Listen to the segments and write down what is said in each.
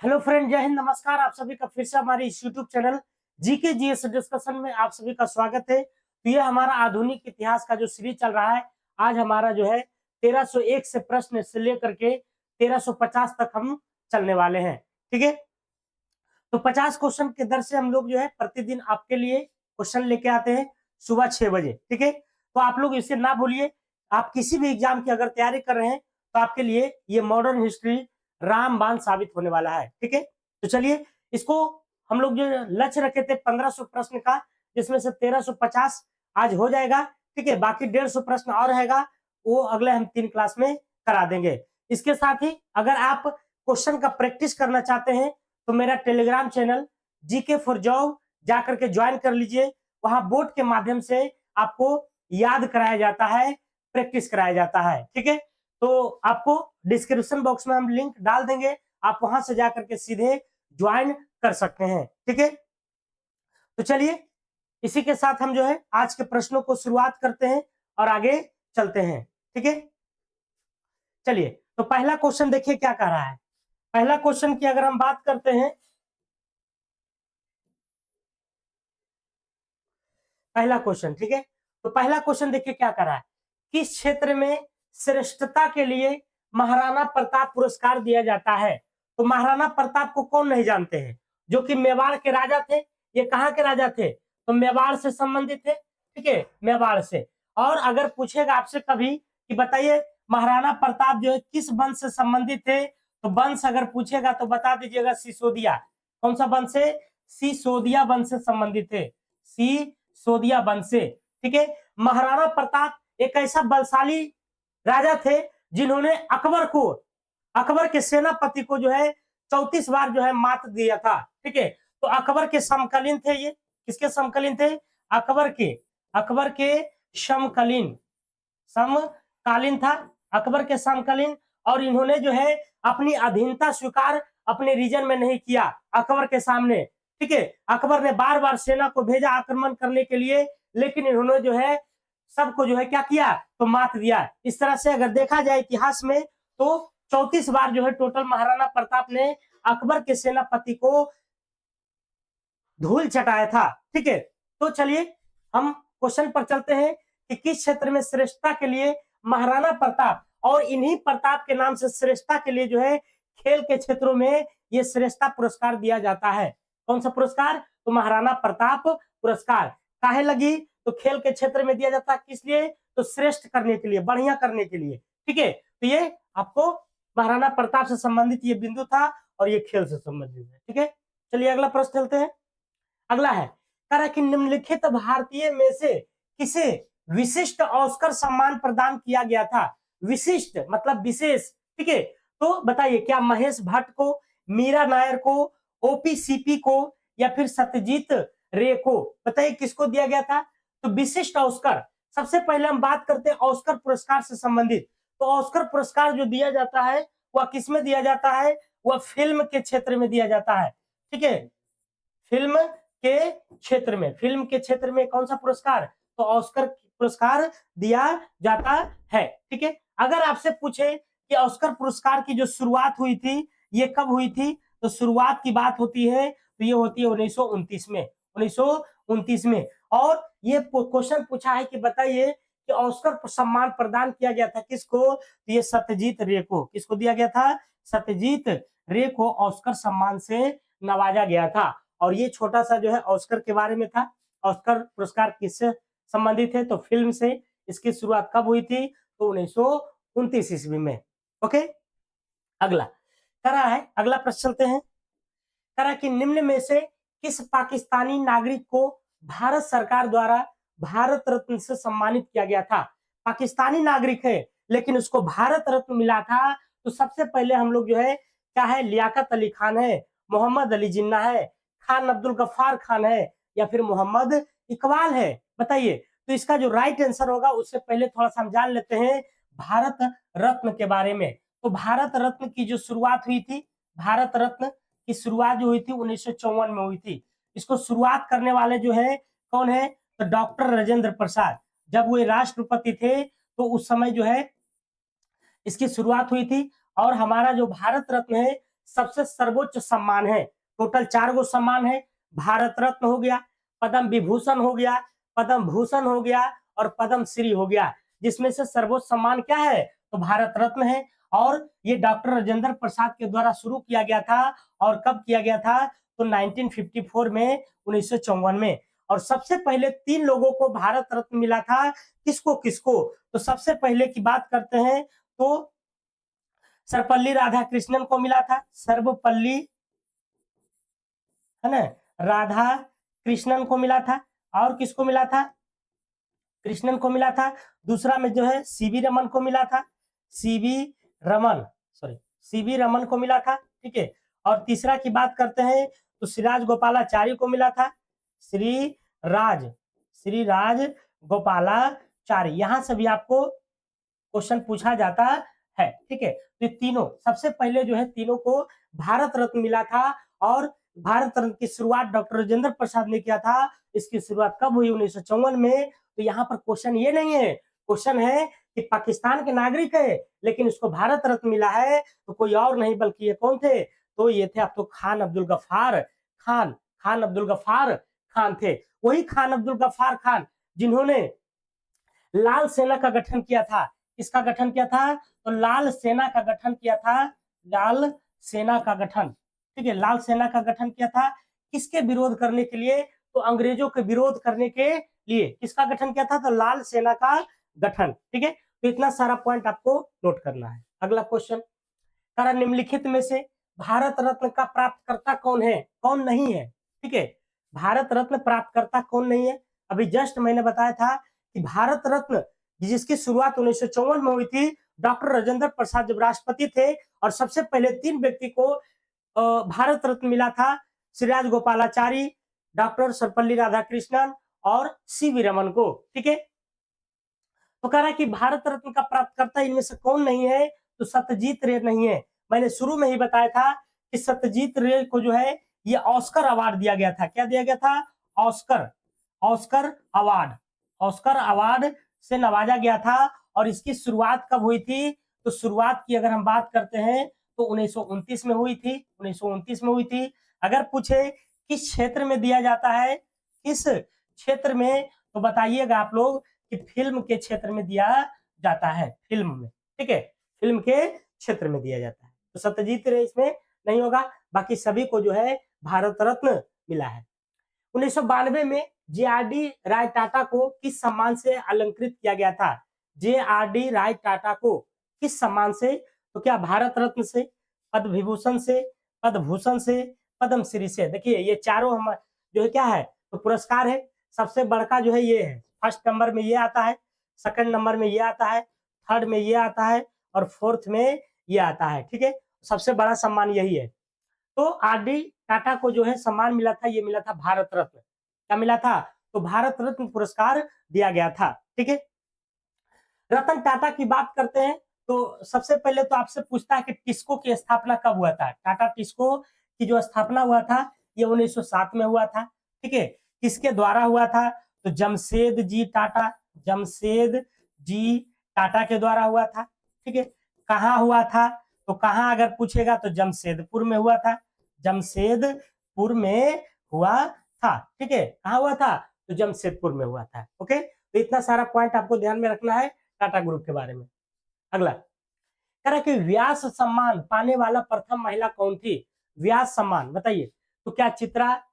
Hello friend, जय हिंद, नमस्कार। आप सभी का फिर से हमारे इस YouTube channel GK GS discussion में आप सभी का स्वागत है। तो ये हमारा आधुनिक इतिहास का जो सीरीज चल रहा है, आज हमारा जो है 1301 से प्रश्न से लेकर के 1350 तक हम चलने वाले हैं। ठीक है, तो 50 क्वेश्चन के दर से हम लोग जो है प्रतिदिन आपके लिए क्वेश्चन लेके आते हैं सुबह 6 बजे। ठीक है, तो आप लोग इसे ना भूलिए। आप किसी भी एग्जाम की अगर तैयारी कर रहे हैं तो आपके लिए ये मॉडर्न हिस्ट्री रामबाण साबित होने वाला है। ठीक है, तो चलिए इसको हम लोग जो लक्ष्य रखे थे 1500 प्रश्न का, जिसमें से 1350 आज हो जाएगा। ठीक है, बाकी 150 प्रश्न और रहेगा, वो अगले हम 3 क्लास में करा देंगे। इसके साथ ही अगर आप क्वेश्चन का प्रैक्टिस करना चाहते हैं तो मेरा Telegram channel GK for job जाकर के ज्वाइन कर लीजिए। वहां बोर्ड के माध्यम से आपको याद कराया जाता है, प्रैक्टिस कराया जाता है। ठीक है, तो आपको डिस्क्रिप्शन बॉक्स में हम लिंक डाल देंगे, आप वहां से जाकर के सीधे ज्वाइन कर सकते हैं। ठीक है, तो चलिए इसी के साथ हम जो है आज के प्रश्नों को शुरुआत करते हैं और आगे चलते हैं। ठीक है, चलिए तो पहला क्वेश्चन देखिए क्या कह रहा है। पहला क्वेश्चन की अगर हम बात करते हैं, पहला क्वेश्चन, ठीक है, तो पहला क्वेश्चन देखिए क्या कर रहा है। किस क्षेत्र में श्रेष्ठता के लिए महाराणा प्रताप पुरस्कार दिया जाता है? तो महाराणा प्रताप को कौन नहीं जानते हैं, जो कि मेवाड़ के राजा थे। ये कहाँ के राजा थे? तो मेवाड़ से संबंधित थे। ठीक है, मेवाड़ से। और अगर पूछेगा आपसे कभी कि बताइए महाराणा प्रताप जो है किस वंश से संबंधित थे, तो वंश अगर पूछेगा तो बता दीजिएगा सिसोदिया। कौन सा वंश से? सिसोदिया वंश से संबंधित थे, सिसोदिया वंश से। ठीक है, महाराणा प्रताप एक ऐसा बलशाली राजा थे जिन्होंने अकबर के सेनापति को जो है 34 बार जो है मात दिया था। ठीक है, तो अकबर के समकालीन थे ये। किसके समकालीन थे? अकबर के समकालीन, समकालीन था, अकबर के समकालीन। और इन्होंने जो है अपनी अधीनता स्वीकार अपने रीजन में नहीं किया अकबर के सामने। ठीक है, अकबर ने बार बार सेना को भेजा आक्रमण करने के लिए, लेकिन इन्होंने जो है सबको जो है क्या किया? तो मात दिया। इस तरह से अगर देखा जाए इतिहास में तो 34 बार जो है टोटल महाराणा प्रताप ने अकबर के सेनापति को धूल चटाया था। ठीक है, तो चलिए हम क्वेश्चन पर चलते हैं कि किस क्षेत्र में श्रेष्ठता के लिए महाराणा प्रताप, और इन्हीं प्रताप के नाम से श्रेष्ठता के लिए जो है खेल के क्षेत्रों में ये श्रेष्ठता पुरस्कार दिया जाता है। कौन सा पुरस्कार? तो महाराणा प्रताप पुरस्कार। काहे लगी? तो खेल के क्षेत्र में दिया जाता है। किस लिए? तो श्रेष्ठ करने के लिए, बढ़िया करने के लिए। ठीक है, तो ये आपको महाराणा प्रताप से संबंधित ये बिंदु था और ये खेल से संबंधित है। ठीक है, चलिए अगला प्रश्न चलते हैं। अगला है, कह रहा है कि निम्नलिखित भारतीय में से किसे विशिष्ट ऑस्कर सम्मान प्रदान किया गया था? विशिष्ट मतलब विशेष। ठीक है, तो बताइए क्या महेश भट्ट को, मीरा नायर को, ओपीसीपी को, या फिर सत्यजीत रे को? बताइए किसको दिया गया था? तो विशिष्ट ऑस्कर। सबसे पहले हम बात करते हैं ऑस्कर पुरस्कार से संबंधित। तो ऑस्कर पुरस्कार जो दिया जाता है वह किस में दिया जाता है? वह फिल्म के क्षेत्र में दिया जाता है। ठीक है, फिल्म के क्षेत्र में, फिल्म के क्षेत्र में कौन सा पुरस्कार? तो ऑस्कर पुरस्कार दिया जाता है। ठीक है, अगर आपसे पूछे कि ऑस्कर पुरस्कार की जो शुरुआत हुई थी ये कब हुई थी, तो शुरुआत की बात होती है तो ये होती है 1929 में, 1929 में। और ये क्वेश्चन पूछा है कि बताइए कि ऑस्कर सम्मान प्रदान किया गया था किसको? तो ये सत्यजीत रे को। किसको दिया गया था? सत्यजीत रे को ऑस्कर सम्मान से नवाजा गया था। और ये छोटा सा जो है ऑस्कर के बारे में था। ऑस्कर पुरस्कार किससे संबंधित है? तो फिल्म से। इसकी शुरुआत कब हुई थी? तो 1929 ईस्वी में। ओके, अगला कह रहा है, अगला प्रश्न चलते हैं। कह रहा है कि निम्न में से किस पाकिस्तानी नागरिक को भारत सरकार द्वारा भारत रत्न से सम्मानित किया गया था? पाकिस्तानी नागरिक है लेकिन उसको भारत रत्न मिला था। तो सबसे पहले हम लोग जो है क्या है, लियाकत अली खान है, मोहम्मद अली जिन्ना है, खान अब्दुल गफ्फार खान है, या फिर मोहम्मद इकबाल है? बताइए, तो इसका जो राइट आंसर होगा उससे पहले थोड़ा सा हम जान लेते हैं भारत रत्न के बारे में। तो भारत रत्न की जो शुरुआत हुई थी, भारत रत्न की शुरुआत जो हुई थी 1954 में हुई थी। इसको शुरुआत करने वाले जो है कौन है? तो डॉक्टर राजेंद्र प्रसाद। जब वो राष्ट्रपति थे तो उस समय जो है इसकी शुरुआत हुई थी। और हमारा जो भारत रत्न है सबसे सर्वोच्च सम्मान है। टोटल 4 गो सम्मान है। भारत रत्न हो गया, पद्म विभूषण हो गया, पद्म भूषण हो गया और पद्म श्री हो गया, जिसमें से सर्वोच्च सम्मान क्या है? तो भारत रत्न है। और ये डॉक्टर राजेंद्र प्रसाद के द्वारा शुरू किया गया था। और कब किया गया था? तो 1954 में, 1954 में। और सबसे पहले 3 लोगों को भारत रत्न मिला था। किसको किसको? तो सबसे पहले की बात करते हैं तो सर्वपल्ली राधाकृष्णन को मिला था। सर्वपल्ली, है ना, राधा कृष्णन को मिला था। और किसको मिला था? कृष्णन को मिला था। दूसरा में जो है सीवी रमन को मिला था। CV Raman, sorry, CV Raman को मिला था। ठीक है। और तीसरा की बात करते हैं तो श्रीराज गोपालाचारी को मिला था। श्रीराज गोपालाचारी। यहां से भी आपको क्वेश्चन पूछा जाता है। ठीक है। तो ये तीनों, सबसे पहले जो है तीनों को भारत रत्न मिला था। और भारत रत्न की शुरुआत डॉक्टर राजेंद्र प्रसाद ने किया था। इसकी शुरुआत कब हुई? 1954 में। तो यहाँ पर क्वेश्चन ये नहीं है, क्वेश्चन है कि पाकिस्तान के नागरिक है लेकिन उसको भारत रत्न मिला है, तो कोई और नहीं बल्कि ये कौन थे? तो ये थे आपको खान अब्दुल गफ्फार खान। खान अब्दुल गफ्फार खान थे। वही खान अब्दुल गफ्फार खान जिन्होंने लाल सेना का गठन किया था। किसका गठन किया था? तो लाल सेना का गठन किया था। लाल सेना का गठन, ठीक है, लाल सेना का गठन किया था। किसके विरोध करने के लिए? तो अंग्रेजों के विरोध करने के लिए किसका गठन किया था? तो लाल सेना का गठन। ठीक है। तो इतना सारा पॉइंट आपको नोट करना है। अगला क्वेश्चन, कारण निम्नलिखित में से भारत रत्न का प्राप्तकर्ता कौन है, कौन नहीं है? ठीक है। भारत रत्न प्राप्तकर्ता कौन नहीं है? अभी जस्ट मैंने बताया था कि भारत रत्न जिसकी शुरुआत 1954 में हुई थी, डॉक्टर राजेंद्र प्रसाद जब राष्ट्रपति थे और सबसे पहले 3 व्यक्ति को भारत रत्न मिला था। श्रीराज गोपालाचारी, डॉक्टर सर्वपल्ली राधाकृष्णन और सीवी रमन को। ठीक है। तो कह रहा है कि भारत रत्न का प्राप्तकर्ता इनमें से कौन नहीं है? तो सत्यजीत रे नहीं है। मैंने शुरू में ही बताया था कि सत्यजीत रे को जो है ये ऑस्कर अवार्ड दिया गया था। क्या दिया गया था? Oscar, Oscar award, Oscar award से नवाजा गया था। और इसकी शुरुआत कब हुई थी? तो शुरुआत की अगर हम बात करते हैं तो 1929 में हुई थी। 1929 में हुई थी। अगर पूछे किस क्षेत्र में दिया जाता है, किस क्षेत्र में, तो बताइएगा आप लोग कि फिल्म के क्षेत्र में दिया जाता है। फिल्म में, ठीक है, फिल्म के क्षेत्र में दिया जाता है। तो सत्यजीत रे इसमें नहीं होगा। बाकी सभी को जो है भारत रत्न मिला है। 1992 में जे.आर.डी. राय टाटा को किस सम्मान से अलंकृत किया गया था? जे.आर.डी. राय टाटा को किस सम्मान से? तो क्या भारत रत्न से, पद्म विभूषण से, पद्म भूषण से, पद्म श्री से? देखिए ये चारों हम जो है क्या है? तो पुरस्कार है। सबसे बड़का जो है ये है, फर्स्ट नंबर में ये आता है, सेकंड नंबर में ये आता है, थर्ड में ये आता है और फोर्थ में ये आता है। ठीक है। सबसे बड़ा सम्मान यही है। तो आर.डी. टाटा को जो है सम्मान मिला था, ये मिला था भारत रत्न। क्या मिला था? तो भारत रत्न पुरस्कार दिया गया था। ठीक है। रतन टाटा की बात करते हैं तो सबसे पहले तो आपसे पूछता है कि टिस्को की स्थापना कब हुआ था? टाटा टिस्को की जो स्थापना हुआ था ये 1907 में हुआ था। ठीक है। किसके द्वारा हुआ था? तो जमशेद जी टाटा, जमशेद जी टाटा के द्वारा हुआ था। ठीक है। कहाँ हुआ था? तो कहाँ अगर पूछेगा तो जमशेदपुर में हुआ था। जमशेदपुर में हुआ था। ठीक है। कहाँ हुआ था? तो जमशेदपुर में हुआ था। ओके। तो इतना सारा पॉइंट आपको ध्यान में रखना है टाटा ग्रुप के बारे में। अगला कह रहा कि व्यास सम्मान पाने वाला प्रथम महिला कौन थी? व्यास सम्मान बताइए। तो क्या चित्रा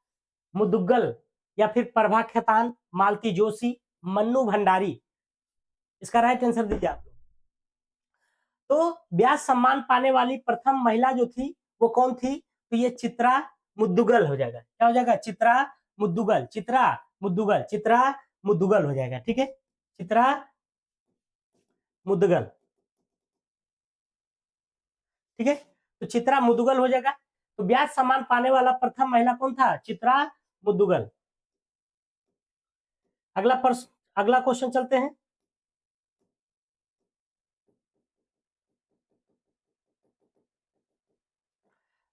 मुदुगल या फिर प्रभा खेतान, मालती जोशी, मन्नू भंडारी? इसका राइट आंसर दीजिए आप लोग। तो व्यास सम्मान पाने वाली प्रथम महिला जो थी वो कौन थी? तो ये चित्रा मुदुगल हो जाएगा। क्या हो जाएगा? चित्रा मुदुगल, चित्रा मुदुगल, चित्रा मुदुगल हो जाएगा। ठीक है। चित्रा मुदगल। ठीक है। तो चित्रा मुदुगल हो जाएगा। तो व्यास सम्मान पाने वाला प्रथम महिला कौन था? चित्रा मुदुगल। अगला प्रश्न, अगला क्वेश्चन चलते हैं।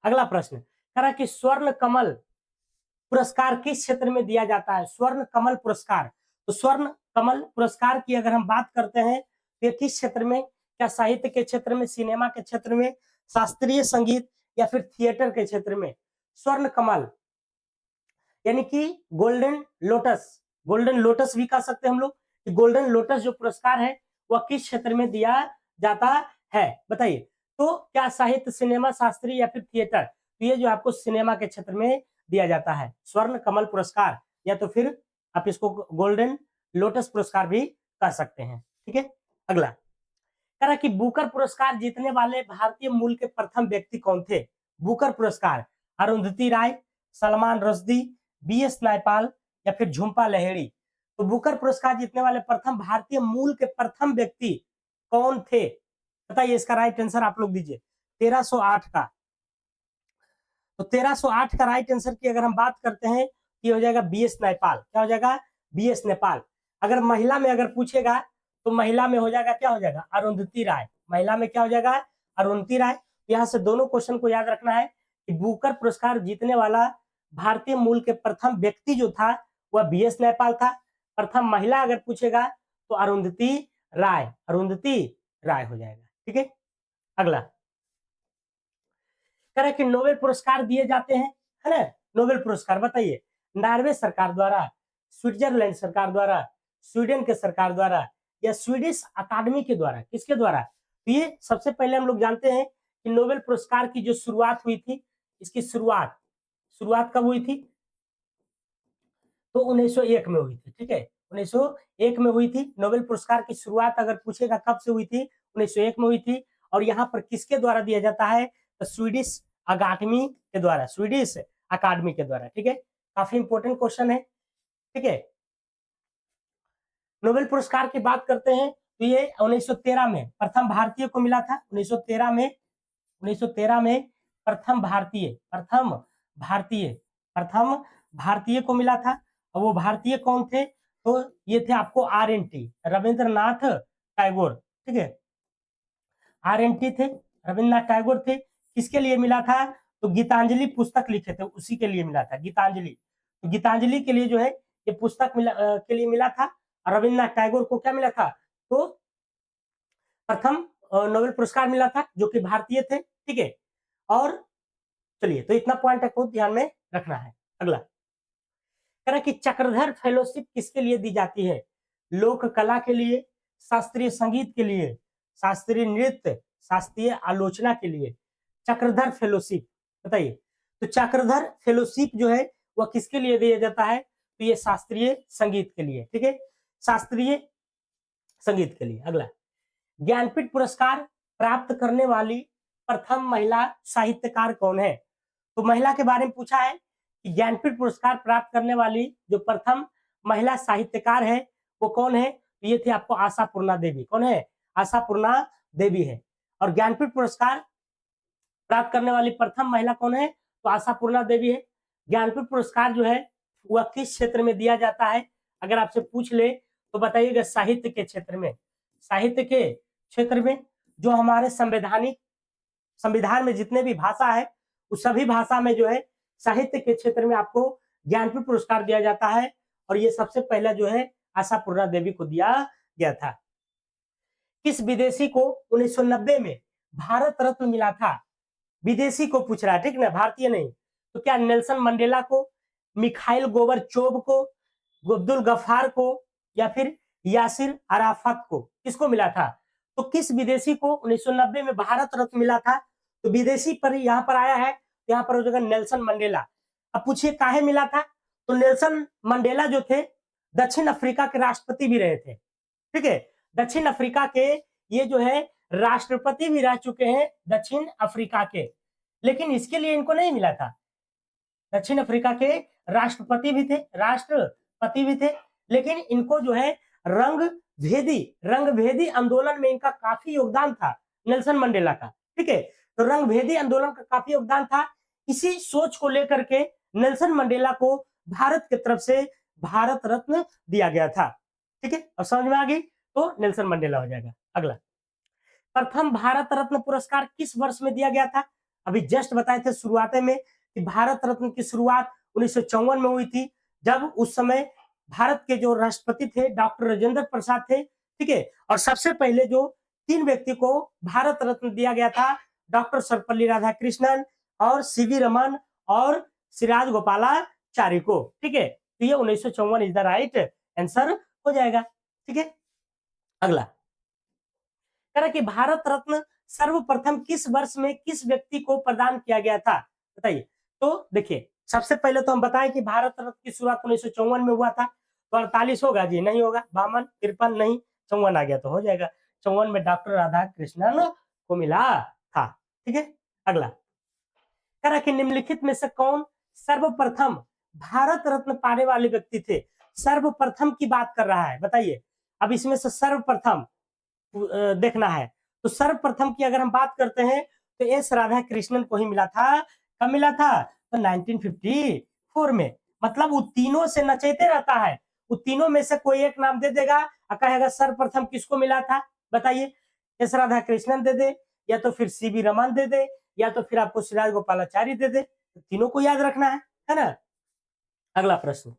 अगला प्रश्न कह रहा कि स्वर्ण कमल पुरस्कार किस क्षेत्र में दिया जाता है? स्वर्ण कमल पुरस्कार। तो स्वर्ण कमल पुरस्कार की अगर हम बात करते हैं तो किस क्षेत्र में? क्या साहित्य के क्षेत्र में, सिनेमा के क्षेत्र में, शास्त्रीय संगीत या फिर थिएटर के क्षेत्र में स्वर्ण कमल यानी कि गोल्डन लोटस भी कह सकते हैं हम लोग कि गोल्डन लोटस जो पुरस्कार है वह किस क्षेत्र में दिया जाता है, बताइए। तो क्या साहित्य, सिनेमा, शास्त्रीय या फिर थिएटर? तो ये जो आपको सिनेमा के क्षेत्र में दिया जाता है स्वर्ण कमल पुरस्कार, या तो फिर आप इसको गोल्डन लोटस पुरस्कार भी कह सकते हैं, ठीक है। अगला कह रहा कि बुकर पुरस्कार जीतने वाले भारतीय मूल के प्रथम व्यक्ति कौन थे? बुकर पुरस्कार अरुंधति राय, सलमान रश्दी, बीएस नायपाल या फिर झुम्पा लाहिड़ी। तो बुकर पुरस्कार जीतने वाले प्रथम भारतीय मूल के प्रथम व्यक्ति कौन थे? बताइए, इसका राइट आंसर आप लोग दीजिए। 1308 का, तो 1308 का राइट आंसर की अगर हम बात करते हैं तो ये हो जाएगा बीएस नायपाल। क्या हो जाएगा? बीएस नेपाल। अगर महिला में अगर पूछेगा तो महिला में हो जाएगा, क्या हो जाएगा? अरुंधति राय। महिला में क्या हो जाएगा? अरुंधति राय। यहाँ से दोनों क्वेश्चन को याद रखना है कि बुकर पुरस्कार जीतने वाला भारतीय मूल के प्रथम व्यक्ति जो था वह बीएस नेपाल था। प्रथम महिला अगर पूछेगा तो अरुंधति राय हो जाएगा, ठीक है। अगला कह रहा है कि नोबेल पुरस्कार दिए जाते हैं, है ना। नोबेल पुरस्कार बताइए, नॉर्वे सरकार द्वारा, स्विट्जरलैंड सरकार द्वारा, स्वीडन के सरकार द्वारा या स्वीडिश अकादमी के द्वारा, किसके द्वारा? तो ये सबसे पहले हम लोग जानते हैं कि नोबेल पुरस्कार की जो शुरुआत हुई थी, इसकी शुरुआत कब हुई थी? तो 1901 में हुई थी, ठीक है। 1901 में हुई थी। नोबेल पुरस्कार की शुरुआत अगर पूछेगा कब से हुई थी, 1901 में हुई थी। और यहाँ पर किसके द्वारा दिया जाता है? तो स्वीडिश अकादमी के द्वारा, ठीक है। काफी इंपॉर्टेंट क्वेश्चन है, ठीक है। नोबेल पुरस्कार की बात करते हैं तो ये 1913 में प्रथम भारतीय को मिला था। 1913 में प्रथम भारतीय को मिला था। और वो भारतीय कौन थे? तो ये थे आपको RNT, रविंद्रनाथ टैगोर, ठीक है। RNT थे, रविंद्रनाथ टैगोर थे। किसके लिए मिला था? तो गीतांजलि पुस्तक लिखे थे, उसी के लिए मिला था, गीतांजलि। तो गीतांजलि के लिए जो है ये पुस्तक के लिए मिला था। रविंद्रनाथ टैगोर को क्या मिला था? तो प्रथम नोबेल पुरस्कार मिला था जो कि भारतीय थे, ठीक है। और चलिए, तो इतना पॉइंट आपको ध्यान में रखना है। अगला कह रहा है कि चक्रधर फेलोशिप किसके लिए दी जाती है? लोक कला के लिए, शास्त्रीय संगीत के लिए, शास्त्रीय नृत्य, शास्त्रीय आलोचना के लिए। चक्रधर फेलोशिप बताइए। तो चक्रधर फेलोशिप जो है वह किसके लिए दिया जाता है? तो ये शास्त्रीय संगीत के लिए, ठीक है, शास्त्रीय संगीत के लिए। अगला ज्ञानपीठ पुरस्कार प्राप्त करने वाली प्रथम महिला साहित्यकार कौन है? तो महिला के बारे में पूछा है कि ज्ञानपीठ पुरस्कार प्राप्त करने वाली जो प्रथम महिला साहित्यकार है वो कौन है? तो ये थी आपको आशापूर्णा देवी। कौन है? आशापूर्णा देवी है। और ज्ञानपीठ पुरस्कार प्राप्त करने वाली प्रथम महिला कौन है? तो आशापूर्णा देवी है। ज्ञानपीठ पुरस्कार जो है वह किस क्षेत्र में दिया जाता है? अगर आपसे पूछ ले तो बताइएगा साहित्य के क्षेत्र में। साहित्य के क्षेत्र में जो हमारे संविधान में जितने भी भाषा है उस सभी भाषा में जो है साहित्य के क्षेत्र में आपको ज्ञानपीठ पुरस्कार दिया जाता है। और ये सबसे पहला जो है आशापूर्णा देवी को दिया गया था। किस विदेशी को 1990 में भारत रत्न मिला था? विदेशी को पूछ रहा है, ठीक ना, भारतीय नहीं। तो क्या नेल्सन मंडेला को, मिखाइल गोर्बाचोव को, अब्दुल गफ्फार को या फिर यासिर अराफत को? किसको मिला था? तो किस विदेशी को 1990 में भारत रत्न मिला था? तो विदेशी पर यहाँ पर आया है, यहाँ पर हो जाएगा नेल्सन मंडेला। अब पूछिए काहे मिला था? तो नेल्सन मंडेला जो थे दक्षिण अफ्रीका के राष्ट्रपति भी रहे थे, ठीक है। दक्षिण अफ्रीका के ये जो है राष्ट्रपति भी रह चुके हैं दक्षिण अफ्रीका के, लेकिन इसके लिए इनको नहीं मिला था। दक्षिण अफ्रीका के राष्ट्रपति भी थे, लेकिन इनको जो है रंग भेदी आंदोलन में इनका काफी योगदान था, नेल्सन मंडेला का, ठीक है। तो रंग भेदी आंदोलन का काफी योगदान था। इसी सोच को लेकर के नेल्सन मंडेला को भारत की तरफ से भारत रत्न दिया गया था, ठीक है। अब समझ में आ गई? तो नेल्सन मंडेला हो जाएगा। अगला प्रथम भारत रत्न पुरस्कार किस वर्ष में दिया गया था? अभी जस्ट बताए थे शुरुआत में कि भारत रत्न की शुरुआत 1954 में हुई थी, जब उस समय भारत के जो राष्ट्रपति थे डॉक्टर राजेंद्र प्रसाद थे, ठीक है। और सबसे पहले जो 3 व्यक्ति को भारत रत्न दिया गया था, डॉक्टर सर्वपल्ली राधाकृष्णन, और सीवी रमन और सिराज गोपालाचारी को। ठीक है, तो ये 1954 इज द राइट आंसर हो जाएगा। ठीक है, अगला कह रहा कि भारत रत्न सर्वप्रथम किस वर्ष में किस व्यक्ति को प्रदान किया गया था, बताइए। तो देखिए, सबसे पहले तो हम बताएं कि भारत रत्न की शुरुआत 1954 में हुआ था, तो 48 होगा जी, नहीं होगा, 52, 53 नहीं, 54 आ गया तो हो जाएगा। 54 में डॉक्टर राधा कृष्णन को मिला था। ठीक है, अगला कह रहा कि निम्नलिखित में से कौन सर्वप्रथम भारत रत्न पाने वाले व्यक्ति थे। सर्वप्रथम की बात कर रहा है, बताइए। अब इसमें से सर्वप्रथम देखना है, तो सर्वप्रथम की अगर हम बात करते हैं तो एस राधा कृष्णन को ही मिला था। कब मिला था, तो 1954 में। मतलब वो तीनों से नचेते रहता है, वो तीनों में से कोई एक नाम दे देगा और कहेगा सर्वप्रथम किसको मिला था, बताइए। एस राधा कृष्णन दे दे, या तो फिर सीवी रमन दे दे, या तो फिर आपको सिराज गोपालाचारी दे दे, तो तीनों को याद रखना है ना। अगला प्रश्न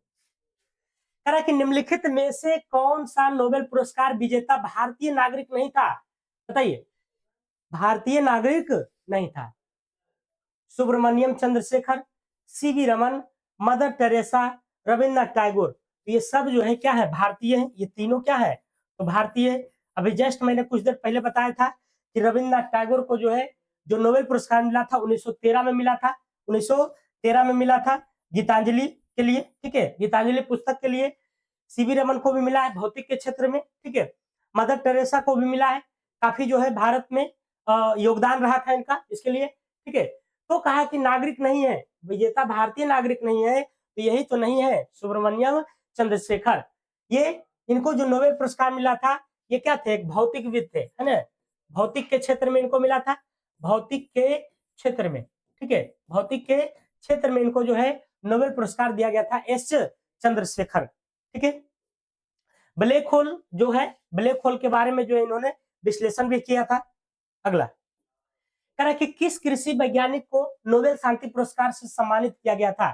कह रहा है कि निम्नलिखित में से कौन सा नोबेल पुरस्कार विजेता भारतीय नागरिक नहीं था, बताइए। भारतीय नागरिक नहीं था। Subrahmanyan Chandrasekhar, C V Raman, mother Teresa, Rabindranath Tagore, तो ये सब जो है क्या है, भारतीय है। ये तीनों क्या है, तो भारतीय। अभी जस्ट मैंने कुछ देर पहले बताया था कि रविन्द्रनाथ टैगोर को जो है जो नोबेल पुरस्कार मिला था 1913 में मिला था, 1913 में मिला था गीतांजलि के लिए। ठीक है, गीतांजलि पुस्तक के लिए। सीवी रमन को भी मिला है भौतिक के क्षेत्र में। ठीक है, मदर टेरेसा को भी मिला है, काफी जो है भारत में योगदान रहा था इनका, इसके लिए। ठीक है, तो कहा कि नागरिक नहीं है, विजेता भारतीय नागरिक नहीं है, तो यही तो नहीं है सुब्रमण्यम चंद्रशेखर। ये इनको जो नोबेल पुरस्कार मिला था, ये क्या थे, एक भौतिकविद थे, है ना। भौतिक के क्षेत्र में इनको मिला था, भौतिक के क्षेत्र में। ठीक है, भौतिक के क्षेत्र में इनको जो है नोबेल पुरस्कार दिया गया था, एस चंद्रशेखर। ठीक है, ब्लैक होल जो है, ब्लैक होल के बारे में जो इन्होंने विश्लेषण भी किया था। अगला कह रहा कि किस कृषि वैज्ञानिक को नोबेल शांति पुरस्कार से सम्मानित किया गया था।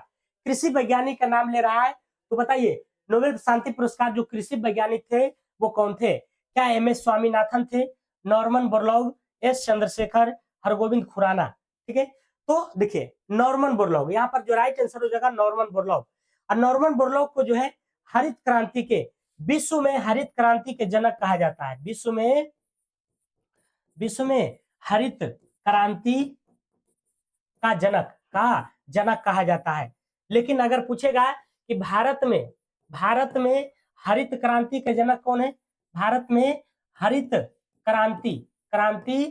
कृषि वैज्ञानिक का नाम ले रहा है, तो बताइए नोबेल शांति पुरस्कार जो कृषि वैज्ञानिक थे वो कौन थे। क्या एम एस स्वामीनाथन थे, Norman Borlaug, S Chandrasekhar, Hargobind Khorana. ठीक है, तो देखिए नॉर्मन बोरलॉग, यहाँ पर जो राइट आंसर हो जाएगा नॉर्मन बोरलॉग। और नॉर्मन बोरलॉग को जो है हरित क्रांति के, विश्व में हरित क्रांति के जनक कहा जाता है। विश्व में हरित क्रांति का जनक कहा जाता है। लेकिन अगर पूछेगा कि भारत में हरित क्रांति के जनक कौन है, भारत में हरित क्रांति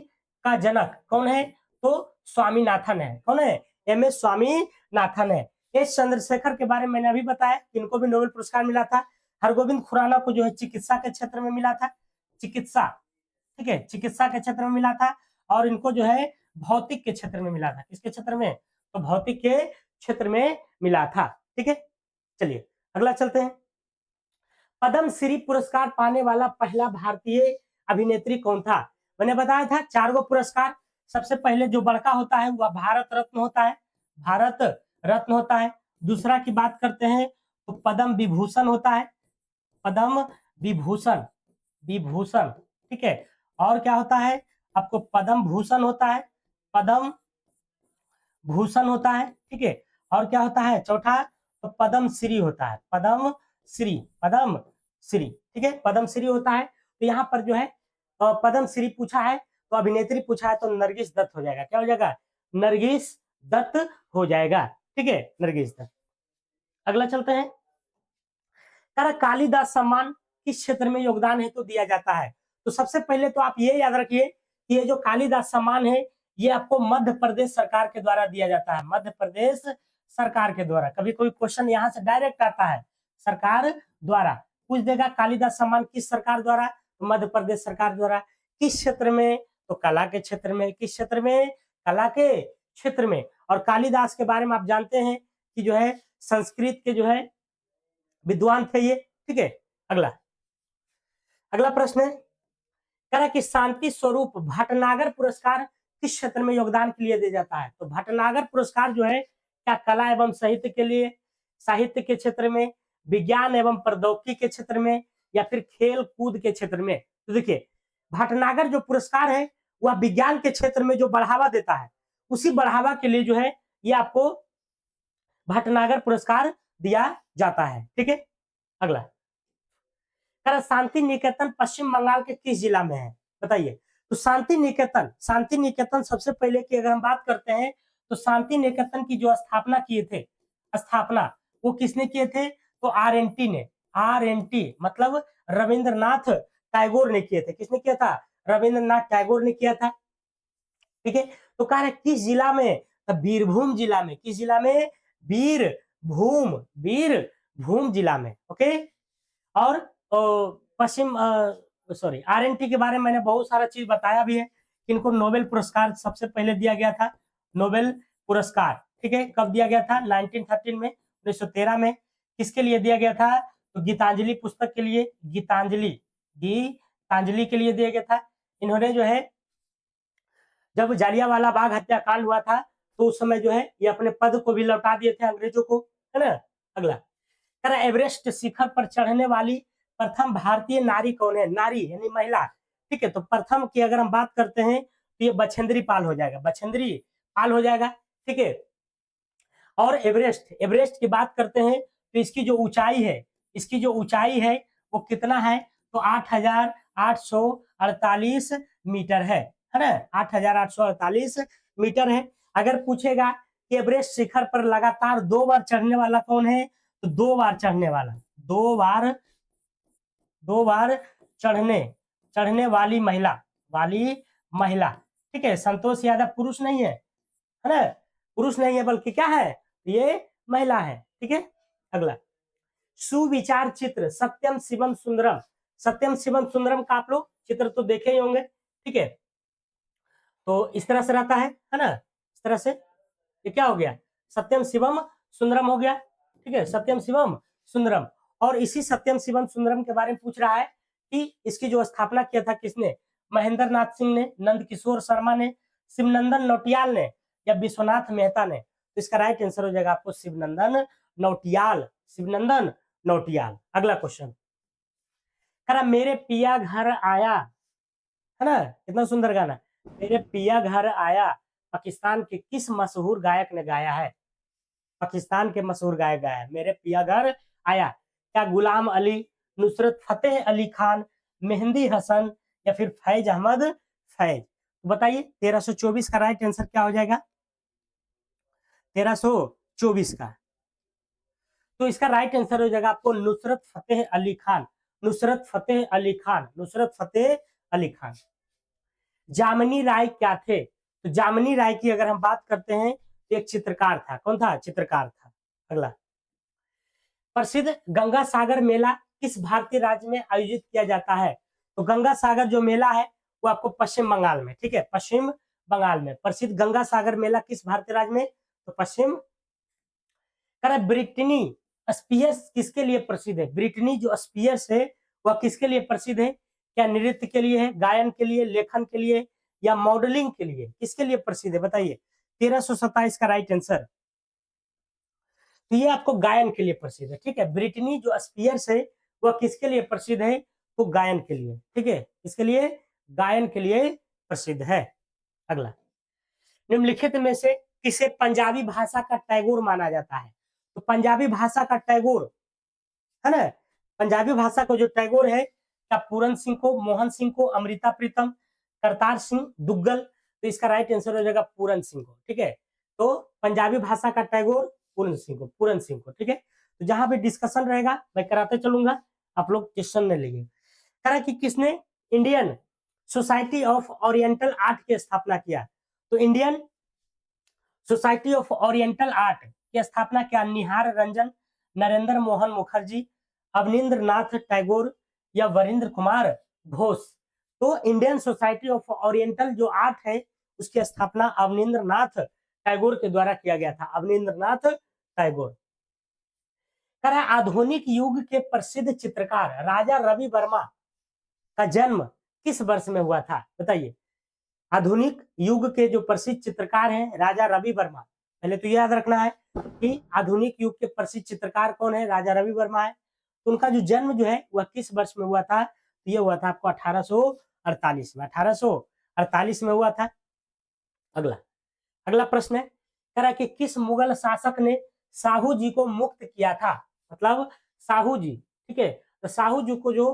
का जनक कौन है, तो स्वामीनाथन है। कौन है, एम एस स्वामीनाथन है। एस चंद्रशेखर के बारे में मैंने अभी बताया, इनको भी नोबेल पुरस्कार मिला था। हरगोविंद खुराना को जो है चिकित्सा के क्षेत्र में मिला था, चिकित्सा। ठीक है, चिकित्सा के क्षेत्र में मिला था। और इनको जो है भौतिक के क्षेत्र में मिला था, किसके क्षेत्र में, तो भौतिक के क्षेत्र में मिला था। ठीक है, चलिए अगला चलते हैं। पद्मश्री पुरस्कार पाने वाला पहला भारतीय अभिनेत्री कौन था। मैंने बताया था 4 गो पुरस्कार। सबसे पहले जो बड़का होता है वह भारत रत्न होता है, भारत रत्न होता है। दूसरा की बात करते हैं तो पद्म विभूषण होता है, पद्म विभूषण। ठीक है, और क्या होता है, आपको पद्म भूषण होता है, पद्म भूषण होता है। ठीक है, और क्या होता है चौथा, तो पद्म श्री होता है, पद्म श्री। ठीक है, पद्म श्री होता है। तो यहाँ पर जो है पद्म श्री पूछा है, तो अभिनेत्री पूछा है, तो नरगिस दत्त हो जाएगा। क्या हो जाएगा, नरगिस दत्त हो जाएगा। ठीक है, नरगिस दत्त। अगला चलते हैं। कालिदास सम्मान किस क्षेत्र में योगदान हेतु तो दिया जाता है। तो सबसे पहले तो आप ये याद रखिए कि ये जो कालिदास सम्मान है ये आपको मध्य प्रदेश सरकार के द्वारा दिया जाता है, मध्य प्रदेश सरकार के द्वारा। कभी कोई क्वेश्चन यहाँ से डायरेक्ट आता है, सरकार द्वारा पूछ देगा कालिदास सम्मान किस सरकार द्वारा, तो मध्य प्रदेश सरकार द्वारा। किस क्षेत्र में, तो कला के क्षेत्र में। किस क्षेत्र में, कला के क्षेत्र में। और कालिदास के बारे में आप जानते हैं कि जो है संस्कृत के जो है विद्वान थे ये। ठीक है, अगला प्रश्न है, कह रहा कि शांति स्वरूप भटनागर पुरस्कार किस क्षेत्र में योगदान के लिए दिया जाता है। तो भटनागर पुरस्कार जो है क्या कला एवं साहित्य के लिए, साहित्य के क्षेत्र में, विज्ञान एवं प्रौद्योगिकी के क्षेत्र में, या फिर खेल कूद के क्षेत्र में। तो देखिए भटनागर जो पुरस्कार है वह विज्ञान के क्षेत्र में जो बढ़ावा देता है, उसी बढ़ावा के लिए जो है ये आपको भटनागर पुरस्कार दिया जाता है। ठीक है, अगला शांति निकेतन पश्चिम बंगाल के किस जिला में है, बताइए। तो शांति निकेतन सबसे पहले की अगर हम बात करते हैं तो शांति निकेतन की जो स्थापना वो किसने किए थे, तो आरएनटी ने, आरएनटी मतलब रविंद्रनाथ टैगोर ने किए थे। किसने किया था, रविंद्रनाथ टैगोर ने किया था। ठीक है, तो कह रहे किस जिला में, तो बीरभूम जिला में। किस जिला में, बीरभूम जिला में। ओके, और पश्चिम सॉरी आरएनटी के बारे में मैंने बहुत सारा चीज बताया भी है। इनको नोबेल पुरस्कार सबसे पहले दिया गया था, नोबेल पुरस्कार। ठीक है, कब दिया गया था, 1913 में, 1913 में। किसके लिए दिया गया था, तो गीतांजलि पुस्तक के लिए, गीतांजलि के लिए दिया गया था। इन्होंने जो है जब जालियांवाला बाग हत्याकांड हुआ था तो उस समय जो है ये अपने पद को भी लौटा दिए थे अंग्रेजों को, है ना। अगला एवरेस्ट शिखर पर चढ़ने वाली प्रथम भारतीय नारी कौन है, नारी यानी महिला। ठीक है, तो प्रथम की अगर हम बात करते हैं तो ये बछेंद्री पाल हो जाएगा, ठीक है। और एवरेस्ट की बात करते हैं तो इसकी जो ऊंचाई है वो कितना है, तो 8,848 मीटर है ना, 8,848 मीटर है। अगर पूछेगा कि एवरेस्ट शिखर पर लगातार 2 बार चढ़ने वाला कौन है, तो 2 बार चढ़ने वाली महिला, ठीक है। संतोष यादव पुरुष नहीं है ना, बल्कि क्या है, ये महिला है। ठीक है, अगला सुविचार चित्र सत्यम शिवम सुंदरम का आप लोग चित्र तो देखे ही होंगे। ठीक है, तो इस तरह से रहता है ना, इस तरह से ये क्या हो गया, सत्यम शिवम सुंदरम हो गया। ठीक है, सत्यम शिवम सुंदरम। और इसी सत्यम शिवम सुंदरम के बारे में पूछ रहा है कि इसकी जो स्थापना किया था किसने, महेंद्र नाथ सिंह ने, नंद किशोर शर्मा ने, शिवनंदन नौटियाल ने, या विश्वनाथ मेहता ने। तो इसका राइट आंसर हो जाएगा आपको शिवनंदन नौटियाल। अगला क्वेश्चन, मेरे पिया घर आया, है ना, कितना सुंदर गाना, मेरे पिया घर आया पाकिस्तान के किस मशहूर गायक ने गाया है, पाकिस्तान के मशहूर गायक गाया है, मेरे पिया घर आया। क्या गुलाम अली, नुसरत फतेह अली खान, मेहंदी हसन, या फिर फैज अहमद फैज। तो बताइए 1324 का राइट आंसर क्या हो जाएगा, 1324 का। तो इसका राइट आंसर हो जाएगा आपको नुसरत फतेह अली खान। जामिनी राय क्या थे, तो जामिनी राय की अगर हम बात करते हैं तो एक चित्रकार था। कौन था, चित्रकार था। अगला प्रसिद्ध गंगा सागर मेला किस भारतीय राज्य में आयोजित किया जाता है, तो गंगा सागर जो मेला है वो आपको पश्चिम बंगाल में, ठीक है, पश्चिम बंगाल में प्रसिद्ध गंगा सागर मेला किस भारतीय राज्य में, तो पश्चिम। ब्रिटनी स्पीयर्स किसके लिए प्रसिद्ध है, ब्रिटनी जो स्पीयर्स है वह किसके लिए प्रसिद्ध है, क्या नृत्य के लिए है, गायन के लिए, लेखन के लिए, या मॉडलिंग के लिए, किसके लिए प्रसिद्ध है बताइए। 1327 का राइट आंसर, तो ये आपको गायन के लिए प्रसिद्ध है। ठीक है, ब्रिटनी जो स्पीयर्स है वह किसके लिए प्रसिद्ध है, तो गायन के लिए। ठीक है, इसके लिए गायन के लिए प्रसिद्ध है। अगला निम्नलिखित में से किसे पंजाबी भाषा का टैगोर माना जाता है, तो पंजाबी भाषा का टैगोर, है ना, पंजाबी भाषा को जो टैगोर है, क्या पूरन सिंह को, मोहन सिंह को, अमृता प्रीतम, करतार सिंह दुग्गल। तो इसका राइट आंसर हो जाएगा पूरन सिंह को। ठीक है, तो पंजाबी भाषा का टैगोर पूरन सिंह को। ठीक है, तो जहां पे डिस्कशन रहेगा मैं कराते चलूंगा, आप लोग क्वेश्चन में लेंगे। कह रहा कि किसने Indian society of oriental art की स्थापना किया, तो Indian society of oriental art की स्थापना क्या निहार रंजन, नरेंद्र मोहन मुखर्जी, अवनींद्र नाथ टैगोर, या वरिंद्र कुमार घोष। तो इंडियन सोसाइटी ऑफ ओरिएंटल जो आर्ट है उसकी स्थापना अवनींद्र नाथ टैगोर के द्वारा किया गया था, अवनींद्र नाथ टैगोर। आधुनिक युग के प्रसिद्ध चित्रकार राजा रवि वर्मा का जन्म किस वर्ष में हुआ था बताइए। आधुनिक युग के जो प्रसिद्ध चित्रकार हैं राजा रवि वर्मा, पहले तो याद रखना है कि आधुनिक युग के प्रसिद्ध चित्रकार कौन है, राजा रवि वर्मा है। तो उनका जो जन्म जो है वह किस वर्ष में हुआ था, तो ये हुआ था आपको 1848 में, 1848 में हुआ था। अगला प्रश्न है, कह रहा है कि किस मुगल शासक ने साहू जी को मुक्त किया था? मतलब साहू जी, ठीक है, तो साहू जी को जो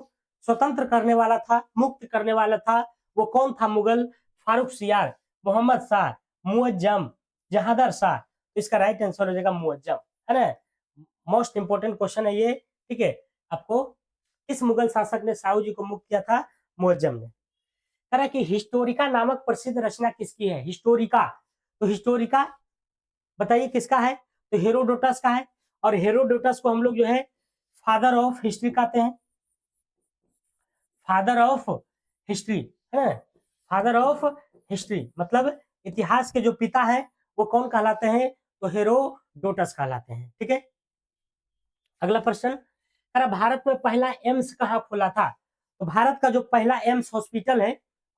स्वतंत्र करने वाला था, मुक्त करने वाला था, वो कौन था मुगल? फारूक सियार, मोहम्मद शाह, मुअज्जम, जहांदर शाह। तो इसका राइट आंसर हो जाएगा मुअज्जम, है ना। मोस्ट इंपोर्टेंट क्वेश्चन है ये, ठीक है। आपको किस मुगल शासक ने साहू जी को मुक्त किया था? मुअज्जम ने। कह रहा है कि हिस्टोरिका नामक प्रसिद्ध रचना किसकी है? हिस्टोरिका, तो हिस्टोरिका बताइए किसका है? तो हेरोडोटस का है, और हेरोडोटस को हम लोग जो है फादर ऑफ हिस्ट्री कहते हैं, फादर ऑफ हिस्ट्री, है, फादर ऑफ हिस्ट्री, मतलब इतिहास के जो पिता हैं वो कौन कहलाते हैं? तो हेरोडोटस कहलाते हैं, ठीक है। अगला प्रश्न, अरे भारत में पहला एम्स कहाँ खुला था? तो भारत का जो पहला एम्स हॉस्पिटल है,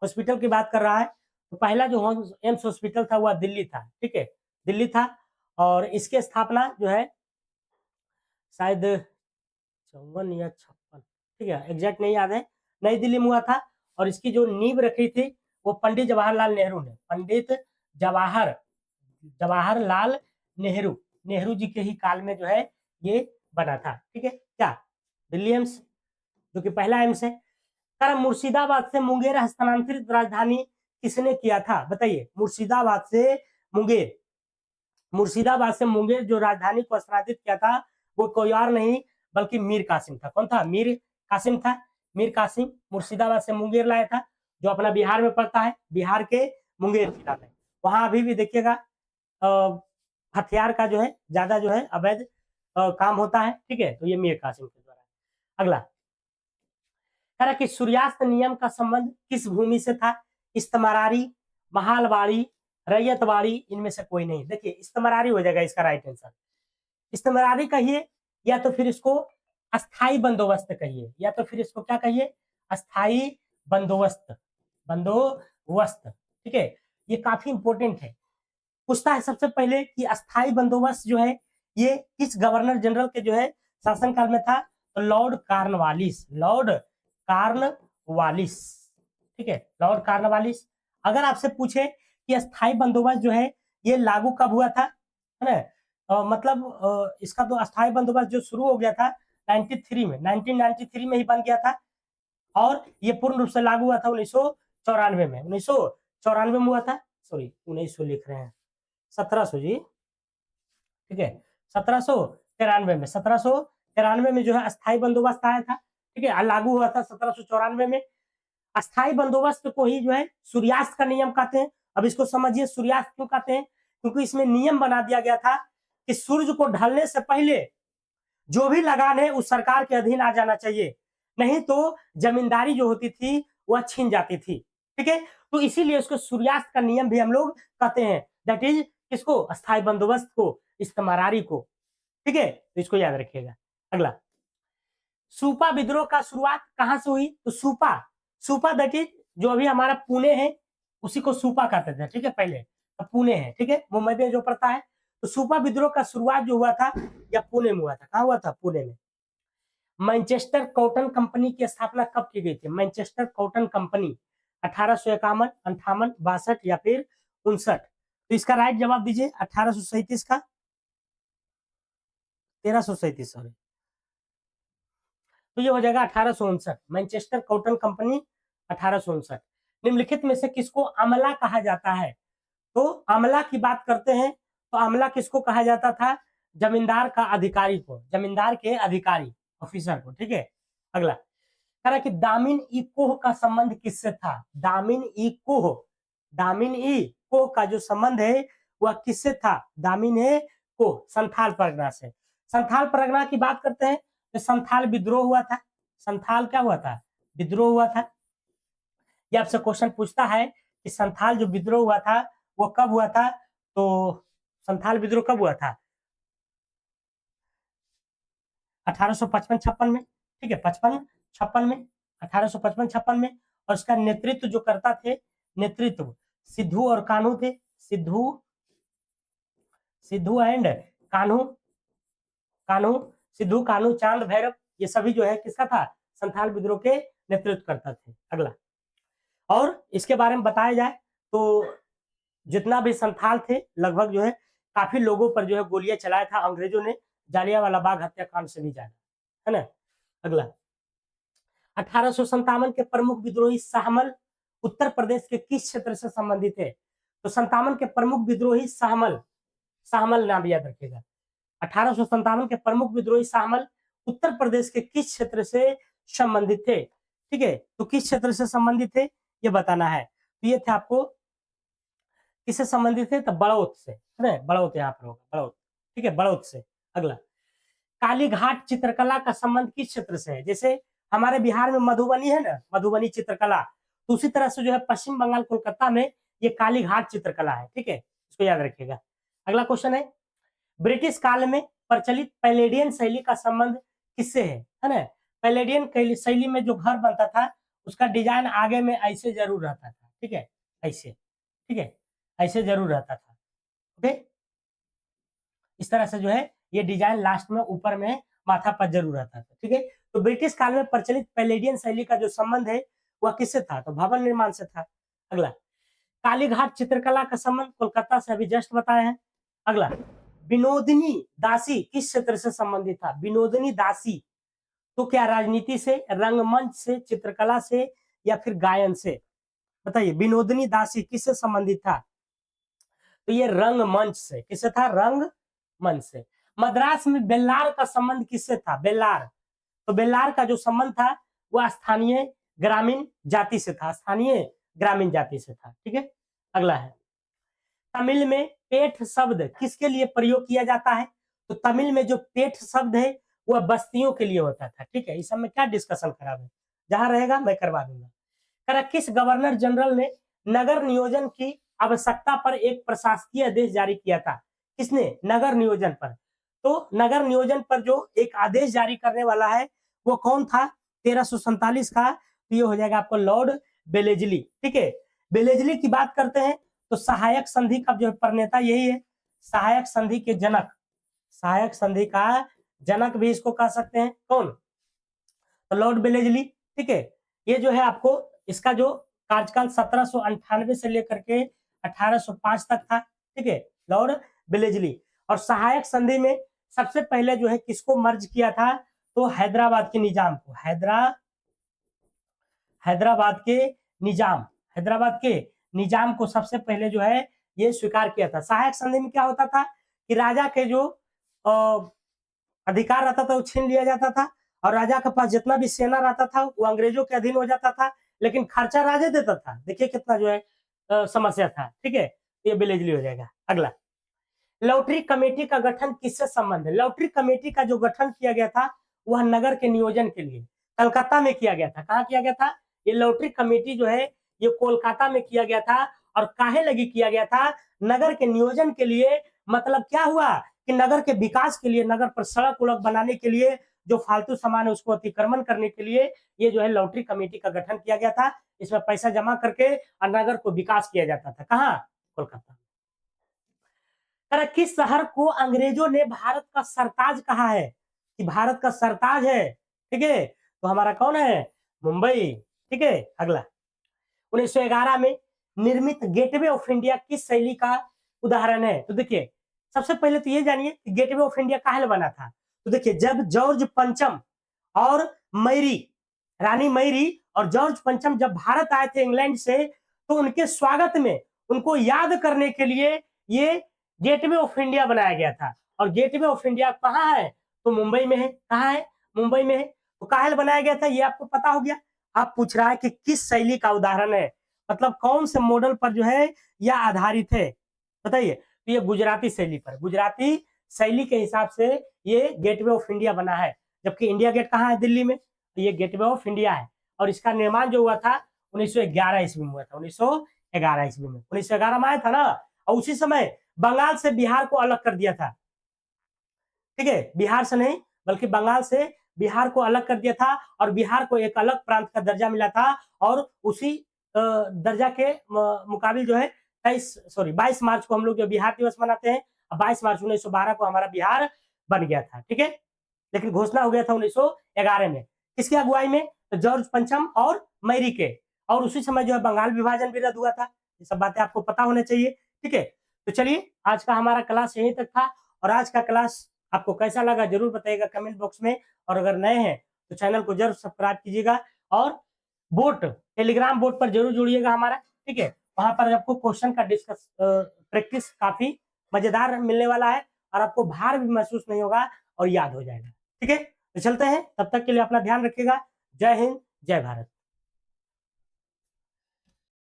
हॉस्पिटल की बात कर रहा है, तो पहला जो एम्स हॉस्पिटल था वह दिल्ली था, ठीक है, दिल्ली था। और इसकी स्थापना जो है शायद 54 या 56, ठीक है, एग्जैक्ट नहीं याद है, नई दिल्ली में हुआ था। और इसकी जो नींव रखी थी वो पंडित जवाहरलाल नेहरू ने, पंडित जवाहरलाल नेहरू, नेहरू जी के ही काल में जो है ये बना था, ठीक है। क्या दिल्ली एम्स, जो कि पहला एम्स है। कर मुर्शिदाबाद से मुंगेर हस्तांतरित राजधानी किसने किया था? बताइए, मुर्शिदाबाद से मुंगेर, मुर्शिदाबाद से मुंगेर जो राजधानी को स्थानांतरित किया था वो कोई और नहीं बल्कि मीर कासिम था। कौन था? मीर कासिम था। मीर कासिम मुर्शिदाबाद से मुंगेर लाया था, जो अपना बिहार में पड़ता है, बिहार के मुंगेर जिला में। वहां अभी भी देखिएगा हथियार का जो है ज्यादा जो है अवैध काम होता है, ठीक है। तो ये मीर कासिम के द्वारा। अगला कह रहा कि सूर्यास्त नियम का संबंध किस भूमि से था? इस्तमरारी, महालवाड़ी, रैयतवाड़ी, इनमें से कोई नहीं। देखिए इस्तमरारी हो जाएगा इसका राइट आंसर। इस्तमरारी कहिए, या तो फिर इसको अस्थाई बंदोबस्त कहिए, या तो फिर इसको क्या कहिए? अस्थाई बंदोबस्त, बंदोबस्त, ठीक है। ये काफी इंपॉर्टेंट है, पूछता है सबसे पहले कि अस्थाई बंदोबस्त जो है ये किस गवर्नर जनरल के जो है शासनकाल में था? तो लॉर्ड कार्नवालिस, लॉर्ड कार्नवालिस, ठीक है, लॉर्ड कार्नवालिस। अगर आपसे पूछे कि अस्थाई बंदोबस्त जो है ये लागू कब हुआ था, है ना, मतलब इसका तो अस्थाई बंदोबस्त जो शुरू हो गया था 93 में, 1993 में ही बन गया था, और ये पूर्ण रूप से लागू हुआ था 1994 में, 1994 में हुआ था, सॉरी 1900 लिख रहे हैं, 1700 जी, ठीक है, 1793 में, 1793 में जो है अस्थाई बंदोबस्त आया था, ठीक है, लागू हुआ था 1794 में। अस्थाई बंदोबस्त को ही जो है सूर्यास्त का नियम कहते हैं। अब इसको समझिए सूर्यास्त क्यों कहते हैं? क्योंकि इसमें नियम बना दिया गया था कि सूर्य को ढलने से पहले जो भी लगान है उस सरकार के अधीन आ जाना चाहिए, नहीं तो जमींदारी जो होती थी वह छीन जाती थी, ठीक है। तो इसीलिए उसको सूर्यास्त का नियम भी हम लोग कहते हैं, दैट इज किसको? अस्थाई बंदोबस्त को, इस्तमरारी को, ठीक है। तो इसको याद रखिएगा। अगला, सूपा विद्रोह का शुरुआत कहां से हुई? तो सूपा, सूपा दैट इज जो अभी हमारा पुणे है उसी को सूपा कहते थे, ठीक है, पहले अब पुणे है, ठीक है, मुंबई में जो पड़ता है। तो सूपा विद्रोह का शुरुआत जो हुआ था या पुणे में हुआ था, कहाँ हुआ था? पुणे में। मैनचेस्टर कॉटन कंपनी की स्थापना कब की गई थी? मैनचेस्टर कॉटन कंपनी 1851, 58, 62 या फिर 59? तो इसका राइट जवाब दीजिए 1837 का, 1337 सॉरी, तो ये हो जाएगा 1859, मैनचेस्टर कॉटन कंपनी 1859। निम्नलिखित में से किसको अमला कहा जाता है? तो अमला की बात करते हैं, तो अमला किसको कहा जाता था? जमींदार का अधिकारी को, जमींदार के अधिकारी, ऑफिसर को, ठीक है। अगला कह रहा कि दामिन ई कोह का संबंध किससे था? दामिन ई कोह, दामिन ई कोह का जो संबंध है वह किससे था? दामिन ए कोह संथाल परगना से। संथाल परगना की बात करते हैं तो संथाल विद्रोह हुआ था, संथाल क्या हुआ था? विद्रोह हुआ था। ये आपसे क्वेश्चन पूछता है कि संथाल जो विद्रोह हुआ था वो कब हुआ था? तो संथाल विद्रोह कब हुआ था? 1855-56 में, ठीक है, 55-56 में, 1855-56 में। और इसका नेतृत्व जो करता थे, नेतृत्व सिद्धू और कान्हू थे, सिद्धू, सिद्धू एंड कान्हू, कान्हू, सिद्धू, कान्हू, चांद, भैरव, ये सभी जो है किसका था? संथाल विद्रोह के नेतृत्व करता थे। अगला, और इसके बारे में बताया जाए तो जितना भी संथाल थे लगभग जो है काफी लोगों पर जो है गोलियां चलाया था अंग्रेजों ने, जालियांवाला बाग हत्याकांड से भी ज्यादा, है ना। अगला 1857 के प्रमुख विद्रोही शाहमल उत्तर प्रदेश के किस क्षेत्र से संबंधित है? तो 57 के प्रमुख विद्रोही शाहमल, शाहमल नाम याद रखिएगा। 1857 के प्रमुख विद्रोही शाहमल उत्तर प्रदेश के किस क्षेत्र से संबंधित थे? ठीक है, तो किस क्षेत्र से संबंधित थे ये बताना है। तो ये थे आपको किससे संबंधित है, तो बड़ौत से, है ना, बड़ौत यहाँ पर होगा, बड़ौत। ठीक है, बड़ौत से। अगला कालीघाट चित्रकला का संबंध किस क्षेत्र से है? जैसे हमारे बिहार में मधुबनी है ना, मधुबनी चित्रकला, तो उसी तरह से जो है पश्चिम बंगाल कोलकाता में ये कालीघाट चित्रकला है। ठीक है, इसको याद रखिएगा। अगला क्वेश्चन है, ब्रिटिश काल में प्रचलित पैलेडियन शैली का संबंध किससे है ना। पैलेडियन शैली में जो घर बनता था उसका डिजाइन आगे में ऐसे जरूर रहता था। ठीक है, ऐसे, ठीक है, ऐसे जरूर रहता था। ओके, इस तरह से जो है ये डिजाइन लास्ट में ऊपर में माथा पर जरूर रहता था। ठीक है, तो ब्रिटिश काल में प्रचलित पैलेडियन शैली का जो संबंध है वह किससे था? तो भवन निर्माण से था। अगला कालीघाट चित्रकला का संबंध कोलकाता से अभी जस्ट बताए हैं। अगला विनोदिनी दासी किस क्षेत्र से संबंधित था? विनोदिनी दासी, तो क्या राजनीति से, रंगमंच से, चित्रकला से या फिर गायन से? बताइए, विनोदिनी दासी किससे संबंधित था? तो ये रंगमंच से। किससे था? रंगमंच से। मद्रास में बेल्लार का संबंध किससे था? बेल्लार, तो बेल्लार का जो संबंध था वह स्थानीय ग्रामीण जाति से था, स्थानीय ग्रामीण जाति से था। ठीक है, अगला है तमिल में पेठ शब्द किसके लिए प्रयोग किया जाता है? तो तमिल में जो पेठ शब्द है वह बस्तियों के लिए होता था। ठीक है, इस सब में क्या डिस्कशन खराब है, जहां रहेगा मैं करवा दूंगा। किस गवर्नर जनरल ने नगर नियोजन की आवश्यकता पर एक प्रशासकीय आदेश जारी किया था? किसने? नगर नियोजन पर। तो नगर नियोजन पर जो एक आदेश जारी करने वाला है वो कौन था? 1347 का, तो ये हो जाएगा आपको लॉर्ड बेलेजली। ठीक है, बेलेजली की बात करते हैं तो सहायक संधि का जो प्रणेता यही है, सहायक संधि के जनक, सहायक संधि का जनक भी इसको कह सकते हैं। कौन? तो लॉर्ड बेलेजली। ठीक है, ये जो है आपको इसका जो कार्यकाल 1798 से लेकर के 1805 तक था। ठीक है, लॉर्ड बेलेजली। और सहायक संधि में सबसे पहले जो है किसको मर्ज किया था? तो हैदराबाद के निजाम को, हैदराबाद के निजाम को सबसे पहले जो है ये स्वीकार किया था। सहायक संधि में क्या होता था कि राजा के जो अधिकार रहता था वो छीन लिया जाता था और राजा के पास जितना भी सेना रहता था वो अंग्रेजों के अधीन हो जाता था, लेकिन खर्चा राजा देता था। देखिए कितना जो है समस्या था। ठीक है, ये बेलेजली हो जाएगा। अगला लॉटरी कमेटी का गठन किससे संबंध है? लॉटरी कमेटी का जो गठन किया गया था वह नगर के नियोजन के लिए कलकत्ता में किया गया था। कहाँ किया गया था? ये लॉटरी कमेटी जो है ये कोलकाता में किया गया था। और काहे लगी किया गया था? नगर के नियोजन के लिए। मतलब क्या हुआ कि नगर के विकास के लिए, नगर पर सड़क उड़क बनाने के लिए, जो फालतू सामान है उसको अतिक्रमण करने के लिए ये जो है लॉटरी कमेटी का गठन किया गया था। इसमें पैसा जमा करके और नगर को विकास किया जाता था। कहाँ? कोलकाता। किस शहर को अंग्रेजों ने भारत का सरताज कहा है? कि भारत का सरताज है। ठीक है, तो हमारा कौन है? मुंबई। ठीक है, अगला 1911 में निर्मित गेटवे ऑफ इंडिया किस शैली का उदाहरण है? तो देखिए सबसे पहले तो ये जानिए कि गेटवे ऑफ इंडिया काहे बना था। तो देखिए जब जॉर्ज पंचम और मैरी, रानी मैरी और जॉर्ज पंचम जब भारत आए थे इंग्लैंड से, तो उनके स्वागत में उनको याद करने के लिए ये गेटवे ऑफ इंडिया बनाया गया था। और गेटवे ऑफ इंडिया कहाँ है? तो मुंबई में है। कहाँ है? मुंबई में है। तो काहे बनाया गया था ये आपको पता हो गया। आप पूछ रहा है कि किस शैली का उदाहरण है, मतलब कौन से मॉडल पर जो है यह आधारित है, बताइए। तो ये गुजराती शैली पर, गुजराती शैली के हिसाब से ये गेटवे ऑफ इंडिया बना है। जबकि इंडिया गेट कहाँ है? दिल्ली में। तो ये गेटवे ऑफ इंडिया है। और इसका निर्माण जो हुआ था 1911 ईस्वी में हुआ था। 1911 ईस्वी में, 1911 में आया था ना। और उसी समय बंगाल से बिहार को अलग कर दिया था। ठीक है, बिहार से नहीं बल्कि बंगाल से बिहार को अलग कर दिया था और बिहार को एक अलग प्रांत का दर्जा मिला था। और उसी दर्जा के मुकाबिल जो है 22 मार्च को हम लोग जो बिहार दिवस मनाते हैं, 22 मार्च 1912 को हमारा बिहार बन गया था। ठीक है, लेकिन घोषणा हो गया था 1911 में। किसकी अगुवाई में? तो जॉर्ज पंचम और मैरी के। और उसी समय जो है बंगाल विभाजन भी रद्द हुआ था। ये सब बातें आपको पता होना चाहिए। ठीक है। तो चलिए आज का हमारा क्लास यहीं तक था, और आज का क्लास आपको कैसा लगा जरूर बताइएगा कमेंट बॉक्स में, और अगर नए हैं तो चैनल को जरूर सब्सक्राइब कीजिएगा, और बोट टेलीग्राम बोट पर जरूर जुड़िएगा हमारा, ठीक है। वहां पर आपको क्वेश्चन का डिस्कस प्रैक्टिस काफी मजेदार मिलने वाला है, और आपको भार भी महसूस नहीं होगा और याद हो जाएगा, ठीक है। तो चलते हैं, तब तक के लिए अपना ध्यान रखिएगा। जय हिंद, जय भारत।